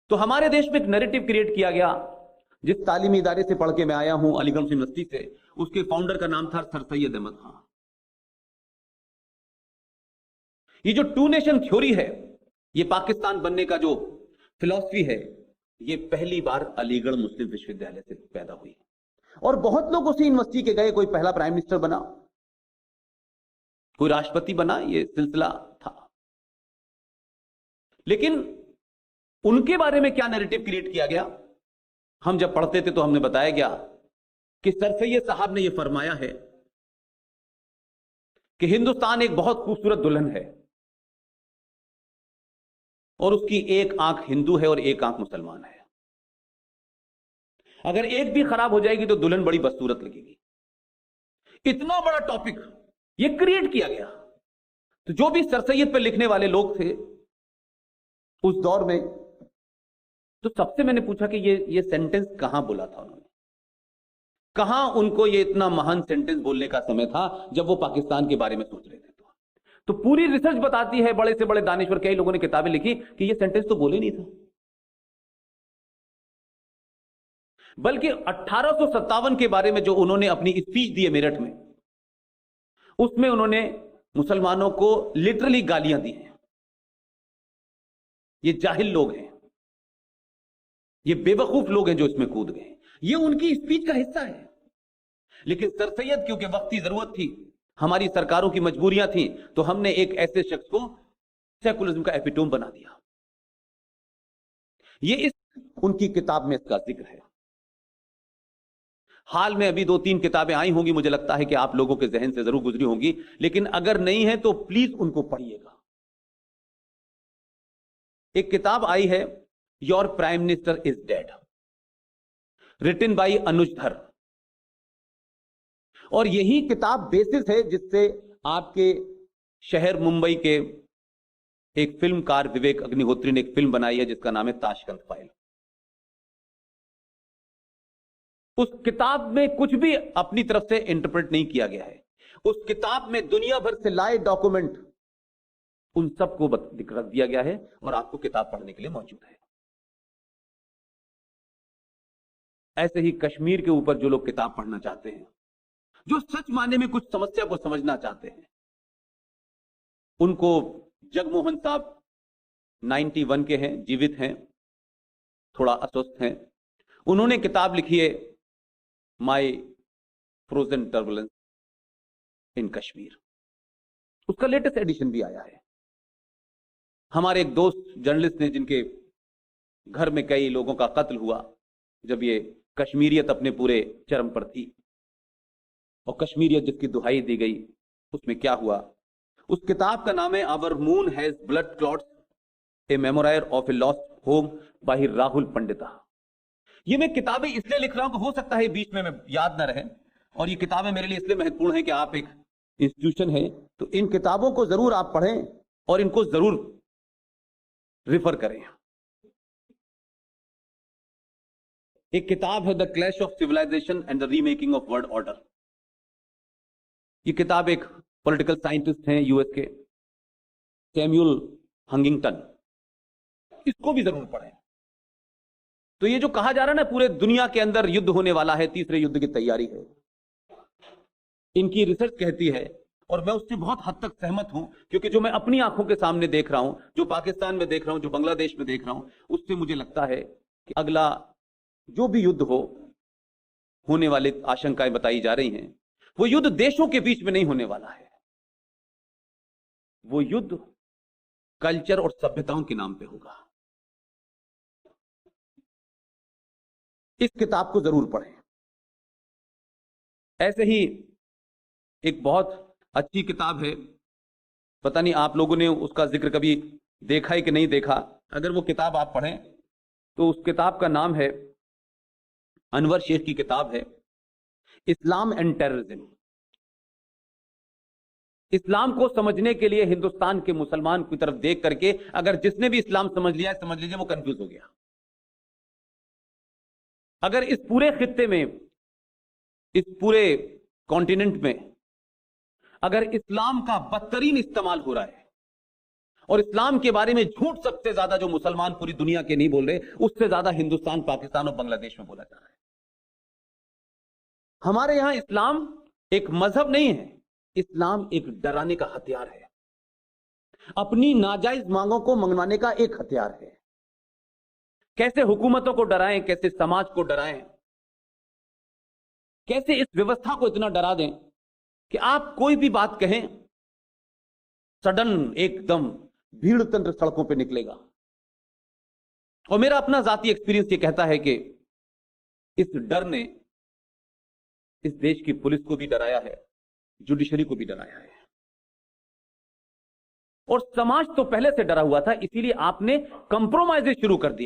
तो हमारे देश में एक नैरेटिव क्रिएट किया गया। जिस तालीमी इदारे से पढ़ के मैं आया हूं, अलीगढ़ यूनिवर्सिटी से, उसके फाउंडर का नाम था सर सैयद अहमद खां। ये जो टू नेशन थ्योरी है, ये पाकिस्तान बनने का जो फिलॉसफी है, ये पहली बार अलीगढ़ मुस्लिम विश्वविद्यालय से पैदा हुई। और बहुत लोग उसी यूनिवर्सिटी के गए, कोई पहला प्राइम मिनिस्टर बना, कोई राष्ट्रपति बना, ये सिलसिला था। लेकिन उनके बारे में क्या नैरेटिव क्रिएट किया गया? हम जब पढ़ते थे तो हमने बताया गया कि सर सैयद साहब ने यह फरमाया है कि हिंदुस्तान एक बहुत खूबसूरत दुल्हन है और उसकी एक आंख हिंदू है और एक आंख मुसलमान है। अगर एक भी खराब हो जाएगी तो दुल्हन बड़ी बदसूरत लगेगी। इतना बड़ा टॉपिक ये क्रिएट किया गया। तो जो भी सर सैयद पे लिखने वाले लोग थे उस दौर में, तो सबसे मैंने पूछा कि ये सेंटेंस कहां बोला था उन्होंने, कहां उनको ये इतना महान सेंटेंस बोलने का समय था जब वो पाकिस्तान के बारे में सोच रहे थे। तो पूरी रिसर्च बताती है, बड़े से बड़े दानिश्वर कई लोगों ने किताबें लिखी कि ये सेंटेंस तो बोले नहीं था। बल्कि 1857 के बारे में जो उन्होंने अपनी स्पीच दी है मेरठ में, उसमें उन्होंने मुसलमानों को लिटरली गालियां दी हैं। ये जाहिल लोग हैं, ये बेवकूफ लोग हैं जो इसमें कूद गए। ये उनकी स्पीच का हिस्सा है। लेकिन सर सैयद, क्योंकि वक्ती जरूरत थी, हमारी सरकारों की मजबूरियां थी, तो हमने एक ऐसे शख्स को सेकुलरिज्म का एपिटोम बना दिया। ये इस उनकी किताब में इसका जिक्र है। हाल में अभी 2-3 किताबें आई होंगी, मुझे लगता है कि आप लोगों के जहन से जरूर गुजरी होंगी, लेकिन अगर नहीं है तो प्लीज उनको पढ़िएगा। एक किताब आई है, your prime minister is dead, written by Anuj Dhar. और यही किताब बेसिस है जिससे आपके शहर मुंबई के एक फिल्मकार विवेक अग्निहोत्री ने एक फिल्म बनाई है जिसका नाम है ताशकंद फाइल। उस किताब में कुछ भी अपनी तरफ से इंटरप्रेट नहीं किया गया है। उस किताब में दुनिया भर से लाए डॉक्यूमेंट उन सबको रख दिया गया है और आपको किताब पढ़ने के लिए मौजूद है। ऐसे ही कश्मीर के ऊपर जो लोग किताब पढ़ना चाहते हैं, जो सच मायने में कुछ समस्या को समझना चाहते हैं, उनको जगमोहन साहब 91 के हैं, जीवित हैं, थोड़ा अस्वस्थ हैं। उन्होंने किताब लिखी है माय फ्रोजन टर्बुलेंस इन कश्मीर। उसका लेटेस्ट एडिशन भी आया है। हमारे एक दोस्त जर्नलिस्ट ने, जिनके घर में कई लोगों का कत्ल हुआ जब ये कश्मीरियत अपने पूरे चरम पर थी, और कश्मीरियत जिसकी दुहाई दी गई, उसमें क्या हुआ, उस किताब का नाम है our moon has blood clots, a memoir of a lost home by Rahul Pandita. ये मैं किताबें इसलिए लिख रहा हूं कि हो सकता है बीच में मैं याद ना रहे, और ये किताबें मेरे लिए इसलिए महत्वपूर्ण है कि आप एक इंस्टीट्यूशन है, तो इन किताबों को जरूर आप पढ़ें और इनको जरूर रिफर करें। एक किताब है the clash of civilisation and the remaking of world order. ये किताब एक पॉलिटिकल साइंटिस्ट हैं यूएस के, सैम्यूल हंगिंगटन, इसको भी जरूर पढ़ें। तो ये जो कहा जा रहा है ना, पूरे दुनिया के अंदर युद्ध होने वाला है, तीसरे युद्ध की तैयारी है, इनकी रिसर्च कहती है, और मैं उससे बहुत हद तक सहमत हूं, क्योंकि जो मैं अपनी आंखों के सामने देख रहा हूं, जो पाकिस्तान में देख रहा हूं, जो बांग्लादेश में देख रहा हूं, उससे मुझे लगता है कि अगला जो भी युद्ध होने वाली आशंकाएं बताई जा रही हैं, वो युद्ध देशों के बीच में नहीं होने वाला है। वो युद्ध कल्चर और सभ्यताओं के नाम पे होगा। इस किताब को जरूर पढ़ें। ऐसे ही एक बहुत अच्छी किताब है, पता नहीं आप लोगों ने उसका जिक्र कभी देखा है कि नहीं देखा। अगर वो किताब आप पढ़ें तो उस किताब का नाम है, अनवर शेख की किताब है, इस्लाम एंड टेररिज्म। इस्लाम को समझने के लिए हिंदुस्तान के मुसलमान की तरफ देख करके अगर जिसने भी इस्लाम समझ लिया, समझ लीजिए वो कंफ्यूज हो गया। अगर इस पूरे खित्ते में, इस पूरे कॉन्टिनेंट में अगर इस्लाम का बदतरीन इस्तेमाल हो रहा है और इस्लाम के बारे में झूठ सबसे ज्यादा जो मुसलमान पूरी दुनिया के नहीं बोल रहे, उससे ज्यादा हिंदुस्तान, पाकिस्तान और बांग्लादेश में बोला जा रहा है। हमारे यहां इस्लाम एक मजहब नहीं है, इस्लाम एक डराने का हथियार है, अपनी नाजायज मांगों को मंगवाने का एक हथियार है। कैसे हुकूमतों को डराएं, कैसे समाज को डराएं, कैसे इस व्यवस्था को इतना डरा दें कि आप कोई भी बात कहें, सडन एकदम भीड़ तंत्र सड़कों पे निकलेगा। और मेरा अपना जाती एक्सपीरियंस ये कहता है कि इस डर ने इस देश की पुलिस को भी डराया है, जुडिशरी को भी डराया है। और समाज तो पहले से डरा हुआ था, इसीलिए आपने कंप्रोमाइज शुरू कर दिए थे।